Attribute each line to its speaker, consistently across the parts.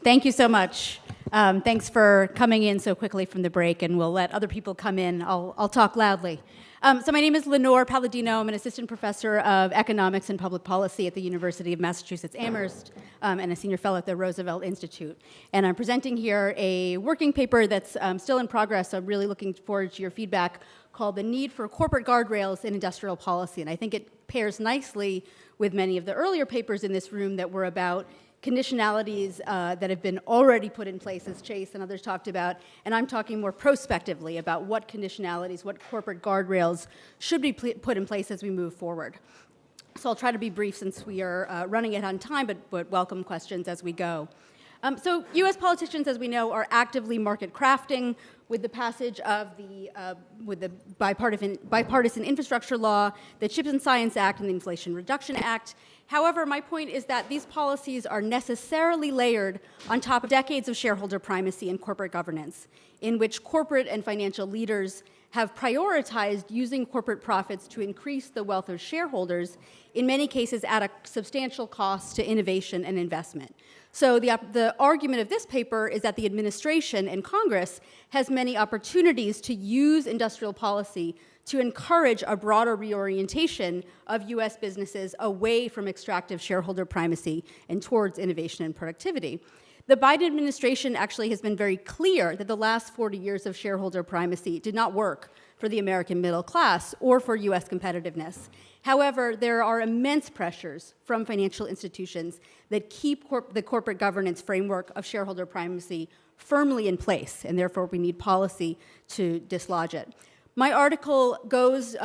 Speaker 1: Thank you so much. Thanks for coming in so quickly from the break, and we'll let other people come in. I'll talk loudly. So my name is Lenore Palladino. I'm an assistant professor of economics and public policy at the University of Massachusetts Amherst, and a senior fellow at the Roosevelt Institute. And I'm presenting here a working paper that's still in progress. So I'm really looking forward to your feedback, called The Need for Corporate Guardrails in Industrial Policy. And I think it pairs nicely with many of the earlier papers in this room that were about conditionalities that have been already put in place, as Chase and others talked about, and I'm talking more prospectively about what conditionalities, what corporate guardrails should be put in place as we move forward. So I'll try to be brief since we are running it on time, but welcome questions as we go. So U.S. politicians, as we know, are actively market crafting with the passage of the bipartisan infrastructure law, the Chips and Science Act, and the Inflation Reduction Act. However, my point is that these policies are necessarily layered on top of decades of shareholder primacy and corporate governance, in which corporate and financial leaders have prioritized using corporate profits to increase the wealth of shareholders, in many cases at a substantial cost to innovation and investment. So the argument of this paper is that the administration and Congress has many opportunities to use industrial policy to encourage a broader reorientation of U.S. businesses away from extractive shareholder primacy and towards innovation and productivity. The Biden administration actually has been very clear that the last 40 years of shareholder primacy did not work for the American middle class or for U.S. competitiveness. However, there are immense pressures from financial institutions that keep the corporate governance framework of shareholder primacy firmly in place, and therefore we need policy to dislodge it. My article goes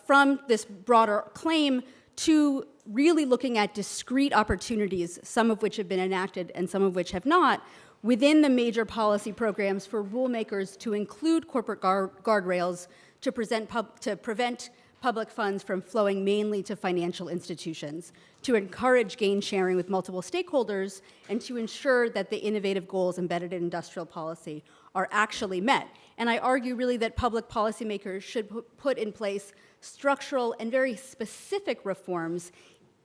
Speaker 1: from this broader claim to really looking at discrete opportunities, some of which have been enacted and some of which have not, within the major policy programs for rulemakers to include corporate guardrails to prevent public funds from flowing mainly to financial institutions, to encourage gain sharing with multiple stakeholders, and to ensure that the innovative goals embedded in industrial policy are actually met. And I argue really that public policymakers should put in place structural and very specific reforms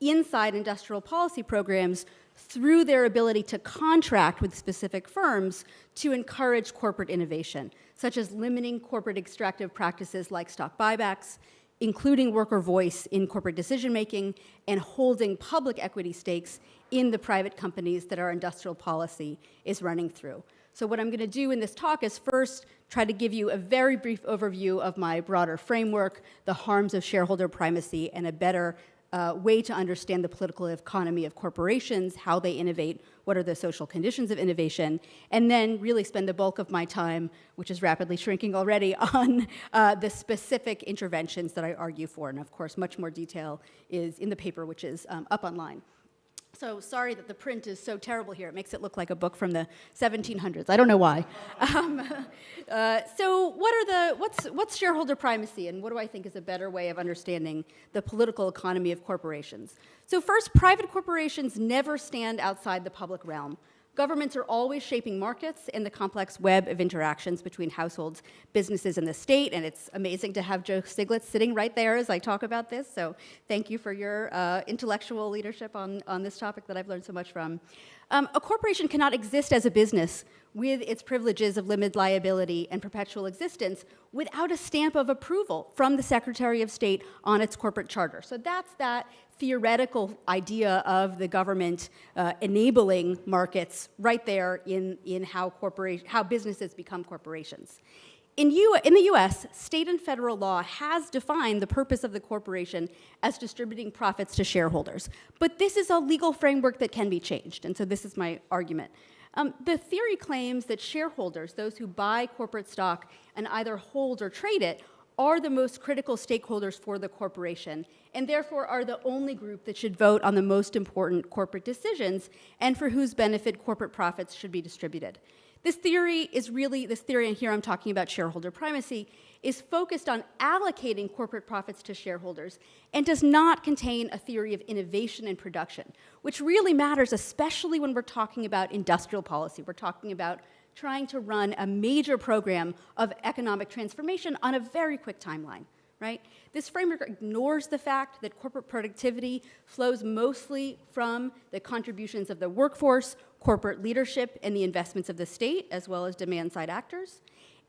Speaker 1: inside industrial policy programs through their ability to contract with specific firms to encourage corporate innovation, such as limiting corporate extractive practices like stock buybacks, including worker voice in corporate decision-making, and holding public equity stakes in the private companies that our industrial policy is running through. So what I'm going to do in this talk is first try to give you a very brief overview of my broader framework, the harms of shareholder primacy, and a better way to understand the political economy of corporations, how they innovate, what are the social conditions of innovation, and then really spend the bulk of my time, which is rapidly shrinking already, on the specific interventions that I argue for. And of course, much more detail is in the paper, which is up online. So sorry that the print is so terrible here. It makes it look like a book from the 1700s. I don't know why. So what's shareholder primacy, and what do I think is a better way of understanding the political economy of corporations? So first, private corporations never stand outside the public realm. Governments are always shaping markets and the complex web of interactions between households, businesses, and the state, and it's amazing to have Joe Stiglitz sitting right there as I talk about this, so thank you for your intellectual leadership on this topic that I've learned so much from. A corporation cannot exist as a business with its privileges of limited liability and perpetual existence without a stamp of approval from the Secretary of State on its corporate charter. So that's that theoretical idea of the government enabling markets right there in how businesses become corporations. In the US, state and federal law has defined the purpose of the corporation as distributing profits to shareholders. But this is a legal framework that can be changed, and so this is my argument. The theory claims that shareholders, those who buy corporate stock and either hold or trade it, are the most critical stakeholders for the corporation, and therefore are the only group that should vote on the most important corporate decisions and for whose benefit corporate profits should be distributed. This theory, and here I'm talking about shareholder primacy, is focused on allocating corporate profits to shareholders and does not contain a theory of innovation and production, which really matters, especially when we're talking about industrial policy. We're talking about trying to run a major program of economic transformation on a very quick timeline. right? This framework ignores the fact that corporate productivity flows mostly from the contributions of the workforce, corporate leadership, and the investments of the state, as well as demand-side actors.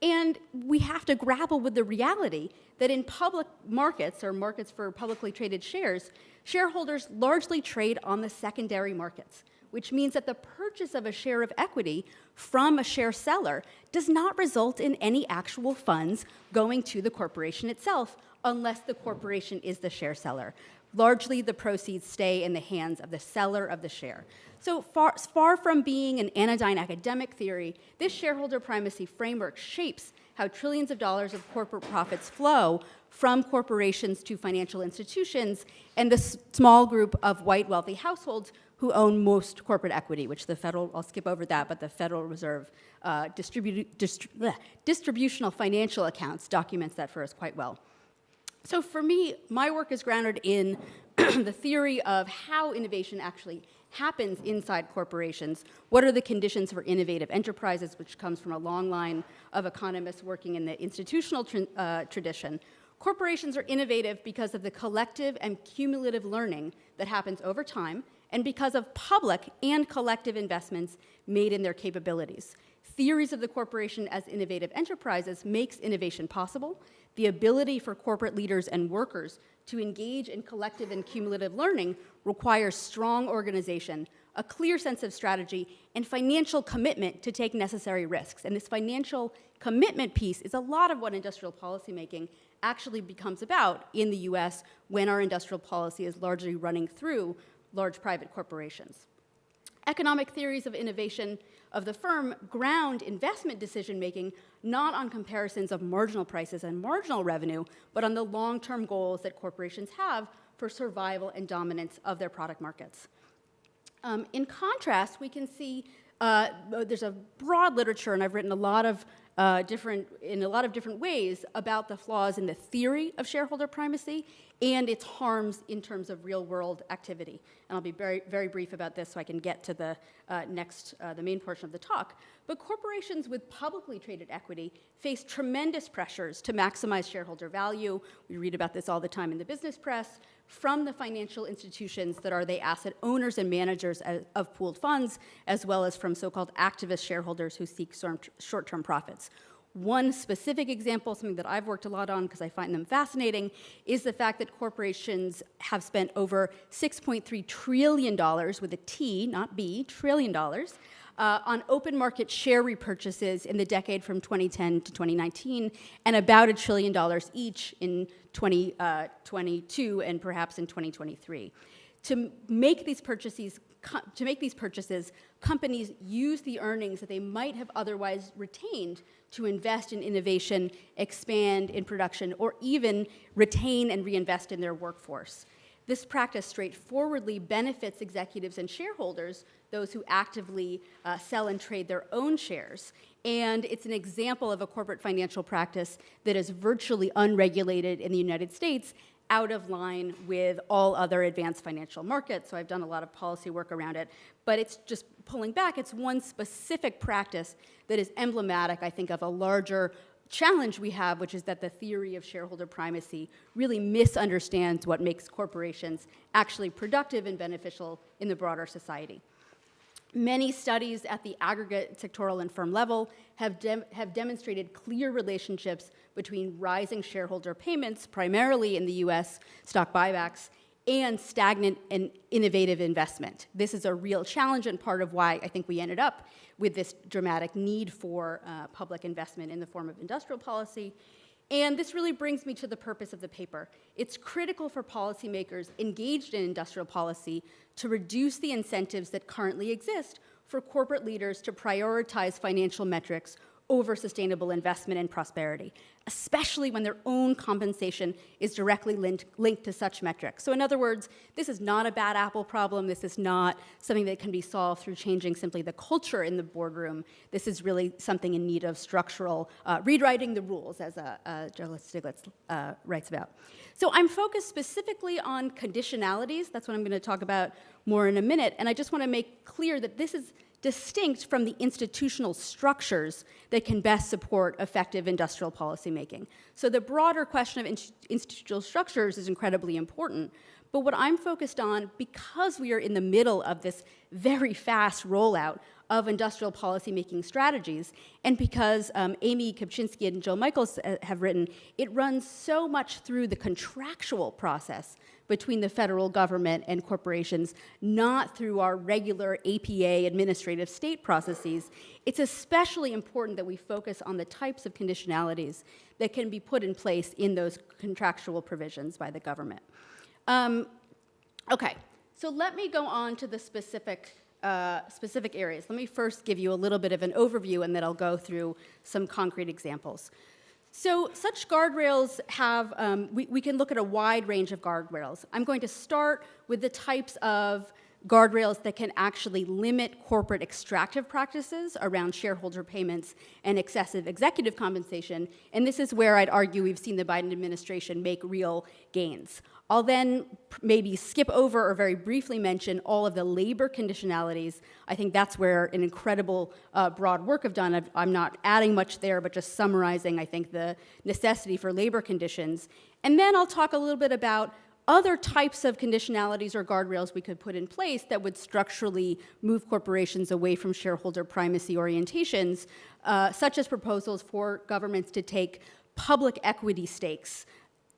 Speaker 1: And we have to grapple with the reality that in public markets, or markets for publicly traded shares, shareholders largely trade on the secondary markets, which means that the purchase of a share of equity from a share seller does not result in any actual funds going to the corporation itself, unless the corporation is the share seller. Largely, the proceeds stay in the hands of the seller of the share. So far from being an anodyne academic theory, this shareholder primacy framework shapes how trillions of dollars of corporate profits flow from corporations to financial institutions and the small group of white wealthy households who own most corporate equity, which the Federal, I'll skip over that, but the Federal Reserve distributional financial accounts documents that for us quite well. So for me, my work is grounded in the theory of how innovation actually happens inside corporations. What are the conditions for innovative enterprises, which comes from a long line of economists working in the institutional tradition. Corporations are innovative because of the collective and cumulative learning that happens over time, and because of public and collective investments made in their capabilities. Theories of the corporation as innovative enterprises makes innovation possible. The ability for corporate leaders and workers to engage in collective and cumulative learning requires strong organization, a clear sense of strategy, and financial commitment to take necessary risks. And this financial commitment piece is a lot of what industrial policymaking actually becomes about in the US when our industrial policy is largely running through large private corporations. Economic theories of innovation of the firm ground investment decision-making not on comparisons of marginal prices and marginal revenue, but on the long-term goals that corporations have for survival and dominance of their product markets. In contrast, we can see there's a broad literature, and I've written a lot of different ways about the flaws in the theory of shareholder primacy and its harms in terms of real-world activity. And I'll be very, very brief about this so I can get to the the main portion of the talk. But corporations with publicly traded equity face tremendous pressures to maximize shareholder value. We read about this all the time in the business press, from the financial institutions that are the asset owners and managers of pooled funds, as well as from so-called activist shareholders who seek short-term profits. One specific example, something that I've worked a lot on because I find them fascinating, is the fact that corporations have spent over $6.3 trillion, with a T, not B, trillion dollars, on open market share repurchases in the decade from 2010 to 2019, and about $1 trillion each in 2022 and perhaps in 2023. To make these purchases, companies use the earnings that they might have otherwise retained to invest in innovation, expand in production, or even retain and reinvest in their workforce. This practice straightforwardly benefits executives and shareholders, those who actively sell and trade their own shares. And it's an example of a corporate financial practice that is virtually unregulated in the United States, out of line with all other advanced financial markets. So I've done a lot of policy work around it. But it's just pulling back, it's one specific practice that is emblematic, I think, of a larger challenge we have, which is that the theory of shareholder primacy really misunderstands what makes corporations actually productive and beneficial in the broader society. Many studies at the aggregate sectoral and firm level have demonstrated clear relationships between rising shareholder payments, primarily in the US stock buybacks, and stagnant and innovative investment. This is a real challenge and part of why I think we ended up with this dramatic need for public investment in the form of industrial policy. And this really brings me to the purpose of the paper. It's critical for policymakers engaged in industrial policy to reduce the incentives that currently exist for corporate leaders to prioritize financial metrics over sustainable investment and prosperity, especially when their own compensation is directly linked to such metrics. So in other words, this is not a bad apple problem. This is not something that can be solved through changing simply the culture in the boardroom. This is really something in need of structural rewriting the rules, as Douglas Stiglitz writes about. So I'm focused specifically on conditionalities. That's what I'm going to talk about more in a minute. And I just want to make clear that this is distinct from the institutional structures that can best support effective industrial policymaking. So the broader question of institutional structures is incredibly important, but what I'm focused on, because we are in the middle of this very fast rollout of industrial policymaking strategies, and because Amy Kopczynski and Jill Michaels have written, it runs so much through the contractual process between the federal government and corporations, not through our regular APA administrative state processes. It's especially important that we focus on the types of conditionalities that can be put in place in those contractual provisions by the government. Okay, so let me go on to the specific areas. Let me first give you a little bit of an overview, and then I'll go through some concrete examples. So such guardrails have, we can look at a wide range of guardrails. I'm going to start with the types of guardrails that can actually limit corporate extractive practices around shareholder payments and excessive executive compensation, and this is where I'd argue we've seen the Biden administration make real gains. I'll then maybe skip over or very briefly mention all of the labor conditionalities. I think that's where an incredible broad work I've done. I'm not adding much there, but just summarizing, I think, the necessity for labor conditions. And then I'll talk a little bit about other types of conditionalities or guardrails we could put in place that would structurally move corporations away from shareholder primacy orientations, such as proposals for governments to take public equity stakes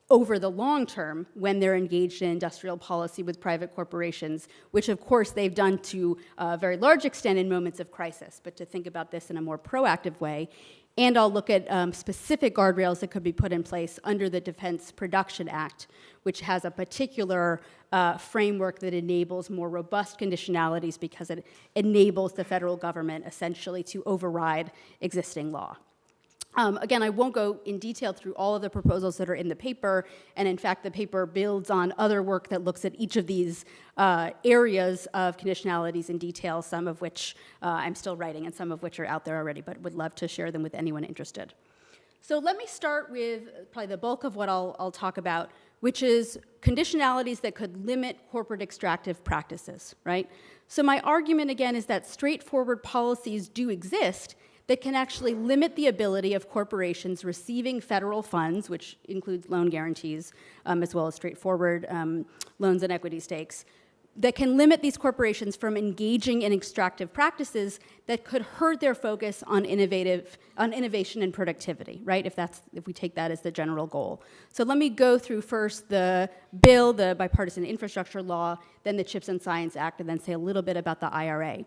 Speaker 1: over the long term when they're engaged in industrial policy with private corporations, which of course they've done to a very large extent in moments of crisis, but to think about this in a more proactive way. And I'll look at specific guardrails that could be put in place under the Defense Production Act, which has a particular framework that enables more robust conditionalities because it enables the federal government essentially to override existing law. Again, I won't go in detail through all of the proposals that are in the paper, and in fact, the paper builds on other work that looks at each of these areas of conditionalities in detail, some of which I'm still writing and some of which are out there already, but would love to share them with anyone interested. So let me start with probably the bulk of what I'll talk about, which is conditionalities that could limit corporate extractive practices, right? So my argument, again, is that straightforward policies do exist that can actually limit the ability of corporations receiving federal funds, which includes loan guarantees, as well as straightforward loans and equity stakes, that can limit these corporations from engaging in extractive practices that could hurt their focus on innovation and productivity, right? If we take that as the general goal. So let me go through first the bill, the bipartisan infrastructure law, then the CHIPS and Science Act, and then say a little bit about the IRA.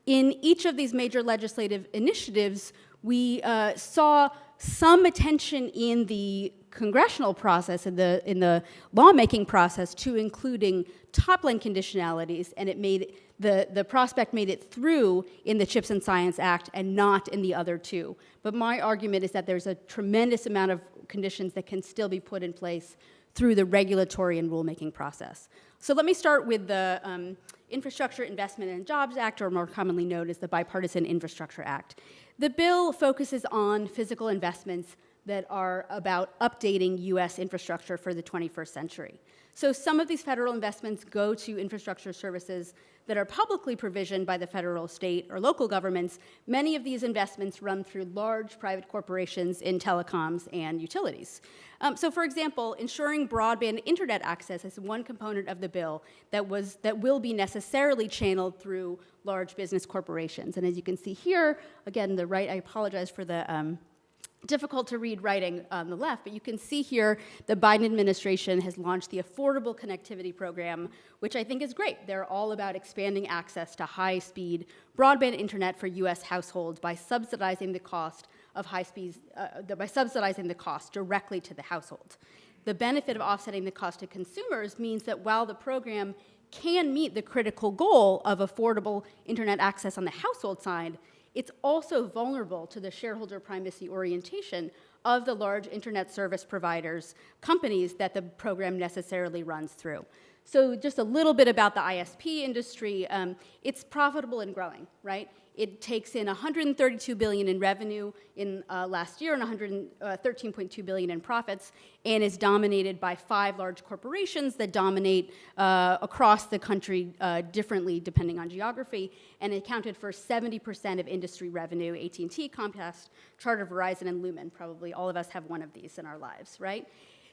Speaker 1: In each of these major legislative initiatives, we saw some attention in the congressional process, in the lawmaking process, to including top-line conditionalities, and it made the prospect made it through in the CHIPS and Science Act and not in the other two. But my argument is that there's a tremendous amount of conditions that can still be put in place through the regulatory and rulemaking process. So let me start with the Infrastructure Investment and Jobs Act, or more commonly known as the Bipartisan Infrastructure Act. The bill focuses on physical investments that are about updating U.S. infrastructure for the 21st century. So some of these federal investments go to infrastructure services that are publicly provisioned by the federal, state, or local governments. Many of these investments run through large private corporations in telecoms and utilities. So for example, ensuring broadband internet access is one component of the bill that will be necessarily channeled through large business corporations. And as you can see here, again, the right, I apologize for the difficult to read writing on the left, but you can see here the Biden administration has launched the Affordable Connectivity Program, which I think is great. They're all about expanding access to high-speed broadband internet for U.S. households by subsidizing the cost of by subsidizing the cost directly to the household. The benefit of offsetting the cost to consumers means that while the program can meet the critical goal of affordable internet access on the household side, it's also vulnerable to the shareholder primacy orientation of the large internet service providers, companies that the program necessarily runs through. So just a little bit about the ISP industry. It's profitable and growing, right? It takes in $132 billion in revenue in last year and $113.2 billion in profits, and is dominated by 5 large corporations that dominate across the country differently depending on geography, and it accounted for 70% of industry revenue: AT&T, Comcast, Charter, Verizon, and Lumen. Probably all of us have one of these in our lives, right?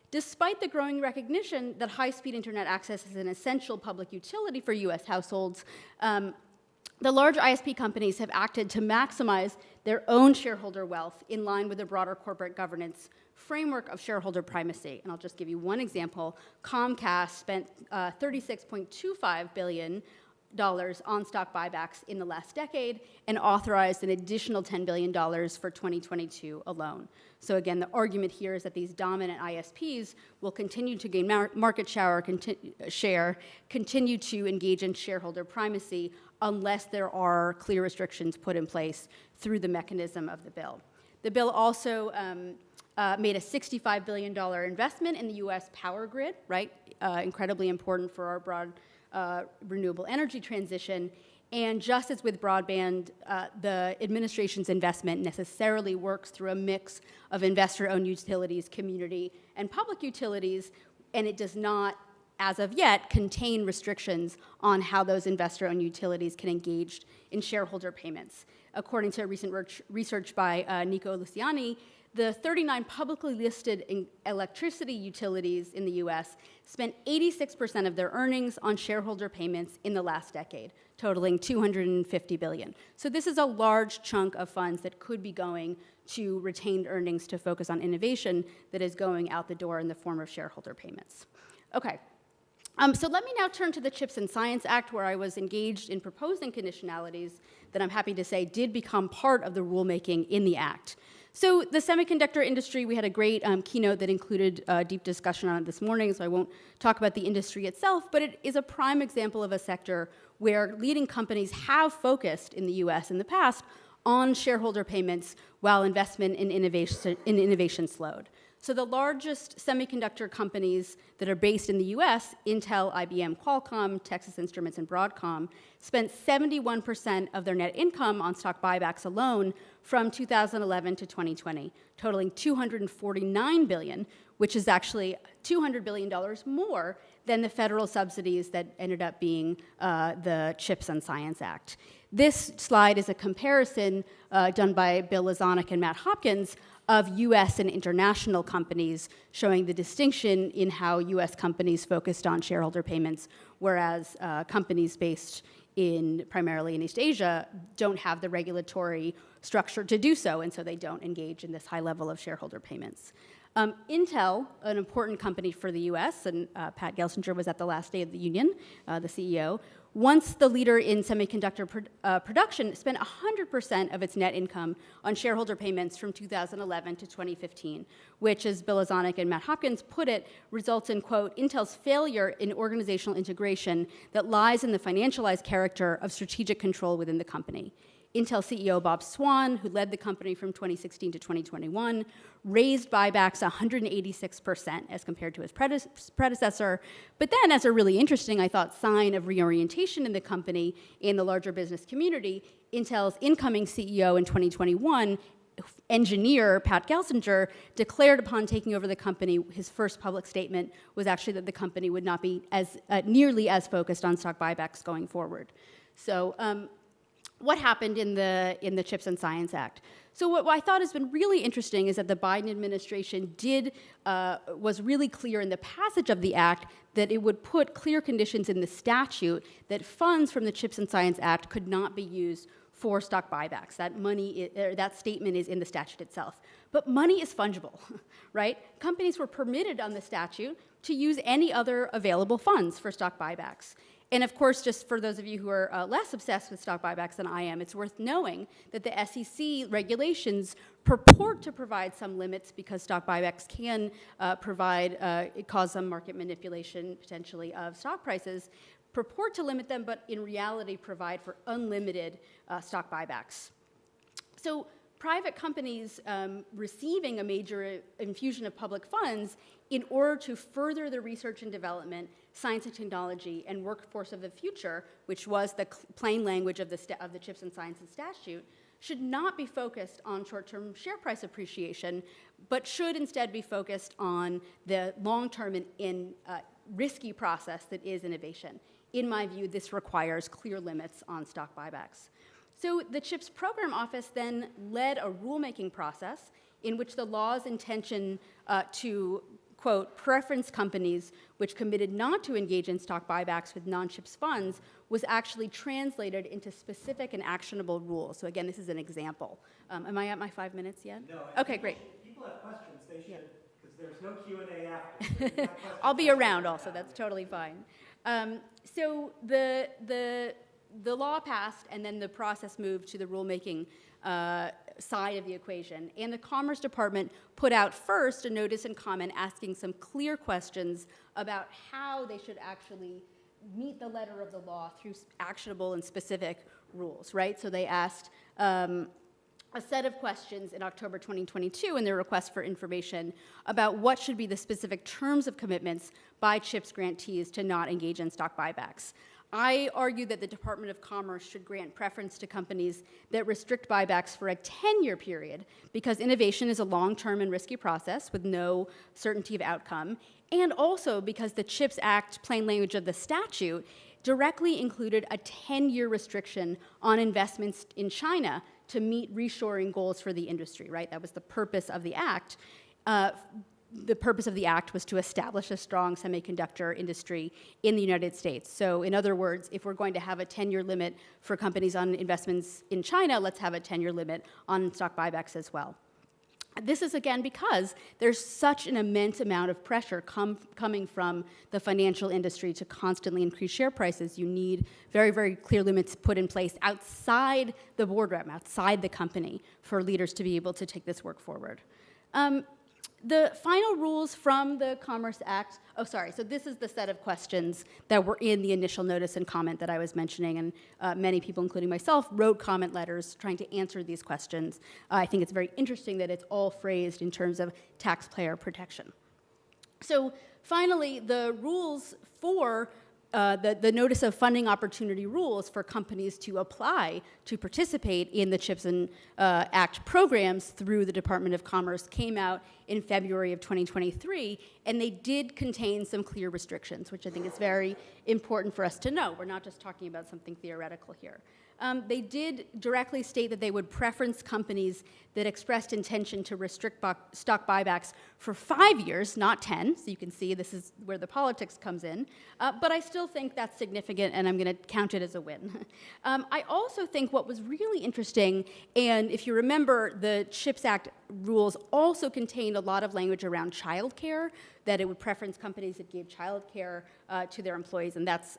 Speaker 1: Despite the growing recognition that high-speed internet access is an essential public utility for U.S. households, the large ISP companies have acted to maximize their own shareholder wealth in line with the broader corporate governance framework of shareholder primacy. And I'll just give you one example. Comcast spent $36.25 billion on stock buybacks in the last decade and authorized an additional $10 billion for 2022 alone. So again, the argument here is that these dominant ISPs will continue to gain market share, continue to engage in shareholder primacy unless there are clear restrictions put in place through the mechanism of the bill. The bill also made a $65 billion investment in the U.S. power grid, right? Incredibly important for our broad renewable energy transition. And just as with broadband, the administration's investment necessarily works through a mix of investor-owned utilities, community, and public utilities, and it does not, as of yet, contain restrictions on how those investor-owned utilities can engage in shareholder payments. According to recent research by Nico Luciani, the 39 publicly listed electricity utilities in the U.S. spent 86% of their earnings on shareholder payments in the last decade, totaling $250 billion. So this is a large chunk of funds that could be going to retained earnings to focus on innovation that is going out the door in the form of shareholder payments. Okay. So let me now turn to the CHIPS and Science Act, where I was engaged in proposing conditionalities that I'm happy to say did become part of the rulemaking in the Act. So the semiconductor industry, we had a great keynote that included a deep discussion on it this morning, so I won't talk about the industry itself, but it is a prime example of a sector where leading companies have focused in the US in the past on shareholder payments while investment in innovation slowed. So the largest semiconductor companies that are based in the US, Intel, IBM, Qualcomm, Texas Instruments, and Broadcom, spent 71% of their net income on stock buybacks alone from 2011 to 2020, totaling $249 billion, which is actually $200 billion more than the federal subsidies that ended up being the CHIPS and Science Act. This slide is a comparison done by Bill Lazanik and Matt Hopkins of U.S. and international companies, showing the distinction in how U.S. companies focused on shareholder payments, whereas companies based primarily in East Asia don't have the regulatory structure to do so, and so they don't engage in this high level of shareholder payments. Intel, an important company for the U.S., and Pat Gelsinger was at the last day of the union, the CEO, once the leader in semiconductor production, spent 100% of its net income on shareholder payments from 2011 to 2015, which, as Bill Lazanik and Matt Hopkins put it, results in, quote, Intel's failure in organizational integration that lies in the financialized character of strategic control within the company. Intel CEO Bob Swan, who led the company from 2016 to 2021, raised buybacks 186% as compared to his predecessor. But then, as a really interesting, I thought, sign of reorientation in the company in the larger business community, Intel's incoming CEO in 2021, engineer Pat Gelsinger, declared upon taking over the company, his first public statement was actually that the company would not be as nearly as focused on stock buybacks going forward. So what happened in the CHIPS and Science Act? So what I thought has been really interesting is that the Biden administration was really clear in the passage of the act that it would put clear conditions in the statute that funds from the CHIPS and Science Act could not be used for stock buybacks. That statement is in the statute itself. But money is fungible, right? Companies were permitted on the statute to use any other available funds for stock buybacks. And of course, just for those of you who are less obsessed with stock buybacks than I am, it's worth knowing that the SEC regulations purport to provide some limits because stock buybacks can cause some market manipulation potentially of stock prices, purport to limit them, but in reality provide for unlimited stock buybacks. So private companies receiving a major infusion of public funds in order to further the research and development, science and technology and workforce of the future, which was the plain language of the Chips and Sciences statute, should not be focused on short-term share price appreciation, but should instead be focused on the long-term and risky process that is innovation. In my view, this requires clear limits on stock buybacks. So the CHIPS Program Office then led a rulemaking process in which the law's intention to, quote, preference companies which committed not to engage in stock buybacks with non-CHIPS funds was actually translated into specific and actionable rules. So again, this is an example. Am I at my 5 minutes yet?
Speaker 2: No.
Speaker 1: Okay, great.
Speaker 2: If people have questions, they should, because there's no Q&A after.
Speaker 1: I'll be around also, that's totally fine. So the law passed, and then the process moved to the rulemaking side of the equation. And the Commerce Department put out first a notice and comment asking some clear questions about how they should actually meet the letter of the law through actionable and specific rules, right? So they asked a set of questions in October 2022 in their request for information about what should be the specific terms of commitments by CHIPS grantees to not engage in stock buybacks. I argue that the Department of Commerce should grant preference to companies that restrict buybacks for a 10-year period because innovation is a long-term and risky process with no certainty of outcome, and also because the CHIPS Act, plain language of the statute, directly included a 10-year restriction on investments in China to meet reshoring goals for the industry, right? That was the purpose of the act. The purpose of the act was to establish a strong semiconductor industry in the United States. So in other words, if we're going to have a 10-year limit for companies on investments in China, let's have a 10-year limit on stock buybacks as well. This is, again, because there's such an immense amount of pressure coming from the financial industry to constantly increase share prices. You need very, very clear limits put in place outside the boardroom, outside the company, for leaders to be able to take this work forward. The final rules from the Commerce Act, so this is the set of questions that were in the initial notice and comment that I was mentioning, and many people, including myself, wrote comment letters trying to answer these questions. I think it's very interesting that it's all phrased in terms of taxpayer protection. So finally, the rules for the Notice of Funding Opportunity rules for companies to apply to participate in the CHIPS and Act programs through the Department of Commerce came out in February of 2023, and they did contain some clear restrictions, which I think is very important for us to know. We're not just talking about something theoretical here. They did directly state that they would preference companies that expressed intention to restrict stock buybacks for 5 years, not 10. So you can see this is where the politics comes in. But I still think that's significant, and I'm going to count it as a win. I also think what was really interesting, and if you remember, the CHIPS Act rules also contained a lot of language around childcare, that it would preference companies that gave childcare to their employees, and that's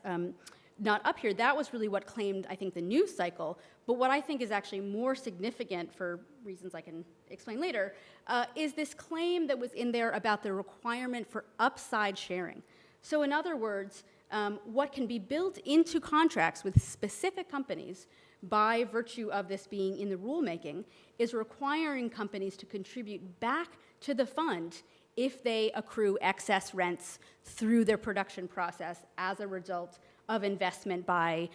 Speaker 1: not up here. That was really what claimed, I think, the news cycle. But what I think is actually more significant, for reasons I can explain later, is this claim that was in there about the requirement for upside sharing. So in other words, what can be built into contracts with specific companies by virtue of this being in the rulemaking is requiring companies to contribute back to the fund if they accrue excess rents through their production process as a result of investment by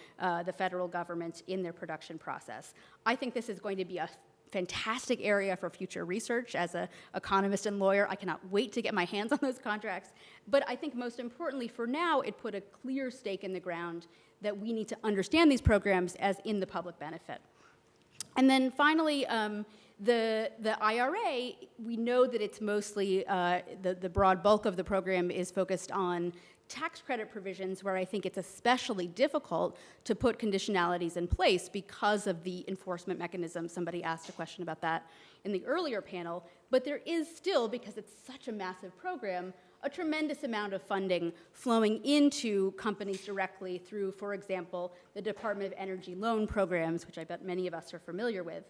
Speaker 1: the federal government in their production process. I think this is going to be a fantastic area for future research. As an economist and lawyer, I cannot wait to get my hands on those contracts. But I think most importantly for now, it put a clear stake in the ground that we need to understand these programs as in the public benefit. And then finally, the IRA, we know that it's mostly, the broad bulk of the program is focused on tax credit provisions, where I think it's especially difficult to put conditionalities in place because of the enforcement mechanism. Somebody asked a question about that in the earlier panel, but there is still, because it's such a massive program, a tremendous amount of funding flowing into companies directly through, for example, the Department of Energy loan programs, which I bet many of us are familiar with.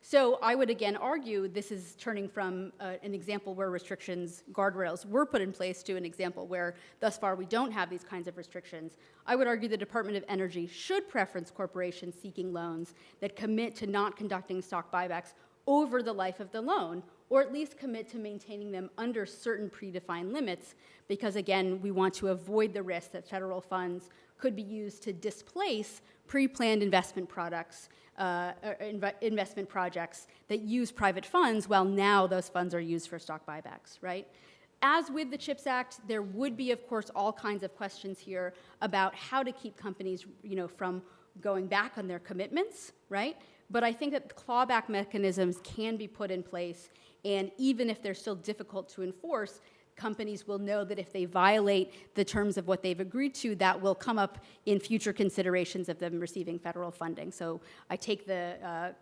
Speaker 1: So I would again argue this is turning from an example where restrictions, guardrails, were put in place to an example where thus far we don't have these kinds of restrictions. I would argue the Department of Energy should preference corporations seeking loans that commit to not conducting stock buybacks over the life of the loan, or at least commit to maintaining them under certain predefined limits, because again, we want to avoid the risk that federal funds could be used to displace pre-planned investment products, investment projects that use private funds, while now those funds are used for stock buybacks, right? As with the CHIPS Act, there would be, of course, all kinds of questions here about how to keep companies, from going back on their commitments, right? But I think that clawback mechanisms can be put in place, and even if they're still difficult to enforce, companies will know that if they violate the terms of what they've agreed to, that will come up in future considerations of them receiving federal funding. So I take I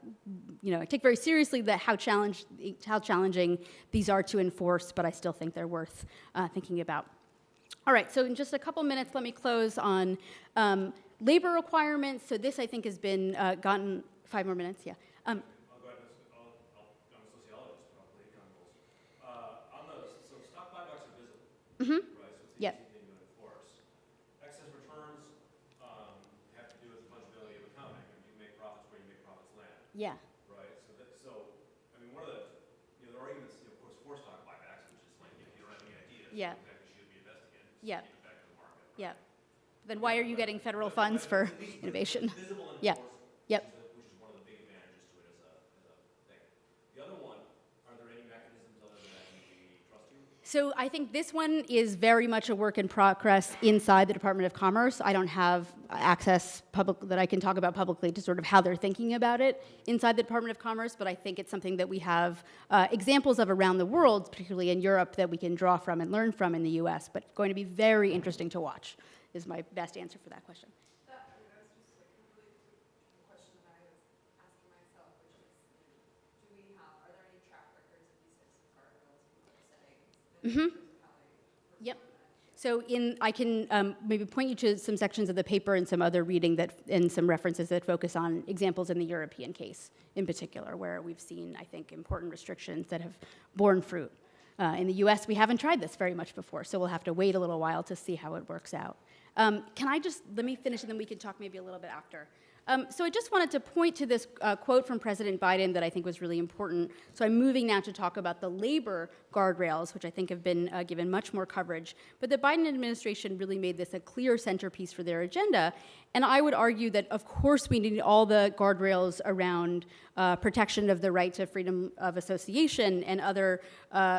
Speaker 1: take very seriously how challenging these are to enforce, but I still think they're worth thinking about. All right, so in just a couple minutes, let me close on labor requirements. So this, I think, has been gotten 5 more minutes, yeah.
Speaker 3: I'm a sociologist, probably economist. So stock buybacks are visible, right? So it's an easy thing to enforce. Excess returns have to do with the fungibility of accounting. I mean, you make profits where you make profits land.
Speaker 1: Yeah.
Speaker 3: Right. One of the arguments, of course, for stock buybacks, which is like, if you don't have any ideas,
Speaker 1: Yeah.
Speaker 3: what exactly should be investing in, just
Speaker 1: Yeah.
Speaker 3: give it back to the market. Right?
Speaker 1: Yeah. Then why are you getting federal funds for innovation?
Speaker 3: It's visible and
Speaker 1: Yeah.
Speaker 3: enforceable.
Speaker 1: Yep.
Speaker 3: Which is one of the big advantages to it as a thing. The other one, are there any mechanisms other than that we trust you?
Speaker 1: So I think this one is very much a work in progress inside the Department of Commerce. I don't have access that I can talk about publicly to sort of how they're thinking about it inside the Department of Commerce, but I think it's something that we have examples of around the world, particularly in Europe, that we can draw from and learn from in the US, but going to be very interesting to watch is my best answer for that question.
Speaker 4: That's just like really the question that I was asking myself, which is, are there any track records of these types of guardrails in other settings?
Speaker 1: Yep. So I can maybe point you to some sections of the paper and some other reading and some references that focus on examples in the European case in particular, where we've seen, I think, important restrictions that have borne fruit. In the US, we haven't tried this very much before, so we'll have to wait a little while to see how it works out. Let me finish and then we can talk maybe a little bit after. So I just wanted to point to this quote from President Biden that I think was really important. So I'm moving now to talk about the labor guardrails, which I think have been given much more coverage. But the Biden administration really made this a clear centerpiece for their agenda. And I would argue that, of course, we need all the guardrails around protection of the right to freedom of association and other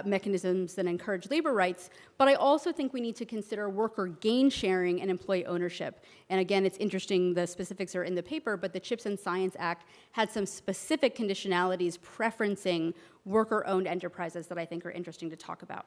Speaker 1: mechanisms that encourage labor rights. But I also think we need to consider worker gain sharing and employee ownership. And again, it's interesting, the specifics are in the paper, but the CHIPS and Science Act had some specific conditionalities preferencing worker-owned enterprises that I think are interesting to talk about.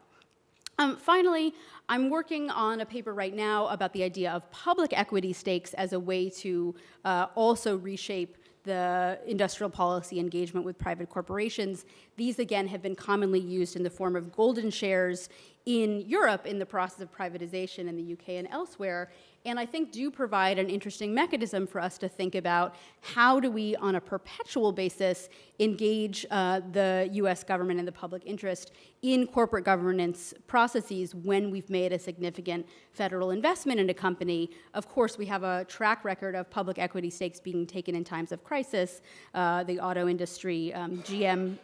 Speaker 1: Finally, I'm working on a paper right now about the idea of public equity stakes as a way to also reshape the industrial policy engagement with private corporations. These, again, have been commonly used in the form of golden shares in Europe in the process of privatization in the UK and elsewhere, and I think do provide an interesting mechanism for us to think about how do we, on a perpetual basis, engage the US government and the public interest in corporate governance processes when we've made a significant federal investment in a company. Of course, we have a track record of public equity stakes being taken in times of crisis. The auto industry, GM,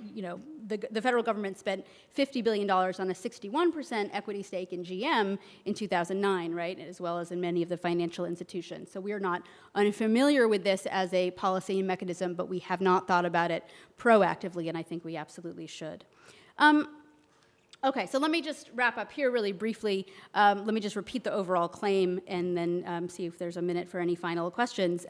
Speaker 1: the federal government spent $50 billion on a 61% equity stake in GM in 2009, right, as well as in many of the financial institutions. So we are not unfamiliar with this as a policy mechanism, but we have not thought about it proactively, and I think we absolutely should. Okay, so let me just wrap up here really briefly. Let me just repeat the overall claim and then see if there's a minute for any final questions.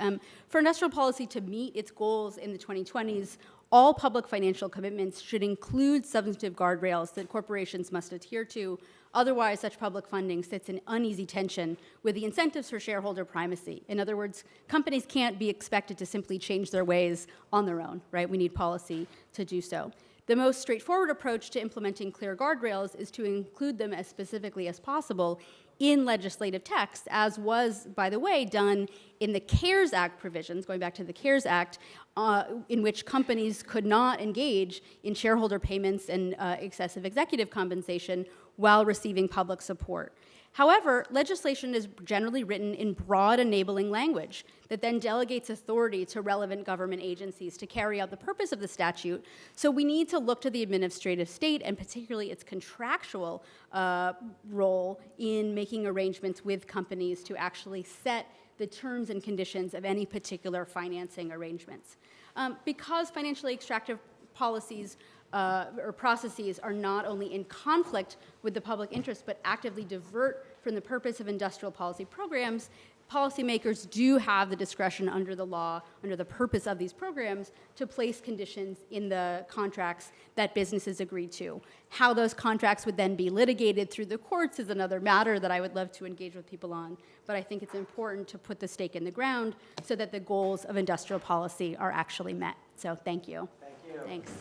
Speaker 1: For industrial policy to meet its goals in the 2020s, all public financial commitments should include substantive guardrails that corporations must adhere to. Otherwise, such public funding sits in uneasy tension with the incentives for shareholder primacy. In other words, companies can't be expected to simply change their ways on their own, right? We need policy to do so. The most straightforward approach to implementing clear guardrails is to include them as specifically as possible in legislative text, as was, by the way, done in the CARES Act provisions, going back to the CARES Act, in which companies could not engage in shareholder payments and excessive executive compensation while receiving public support. However, legislation is generally written in broad enabling language that then delegates authority to relevant government agencies to carry out the purpose of the statute. So we need to look to the administrative state and particularly its contractual role in making arrangements with companies to actually set the terms and conditions of any particular financing arrangements. Because financially extractive policies or processes are not only in conflict with the public interest, but actively divert from the purpose of industrial policy programs, policymakers do have the discretion under the law, under the purpose of these programs, to place conditions in the contracts that businesses agree to. How those contracts would then be litigated through the courts is another matter that I would love to engage with people on, but I think it's important to put the stake in the ground so that the goals of industrial policy are actually met. So thank you.
Speaker 2: Thank you.
Speaker 1: Thanks.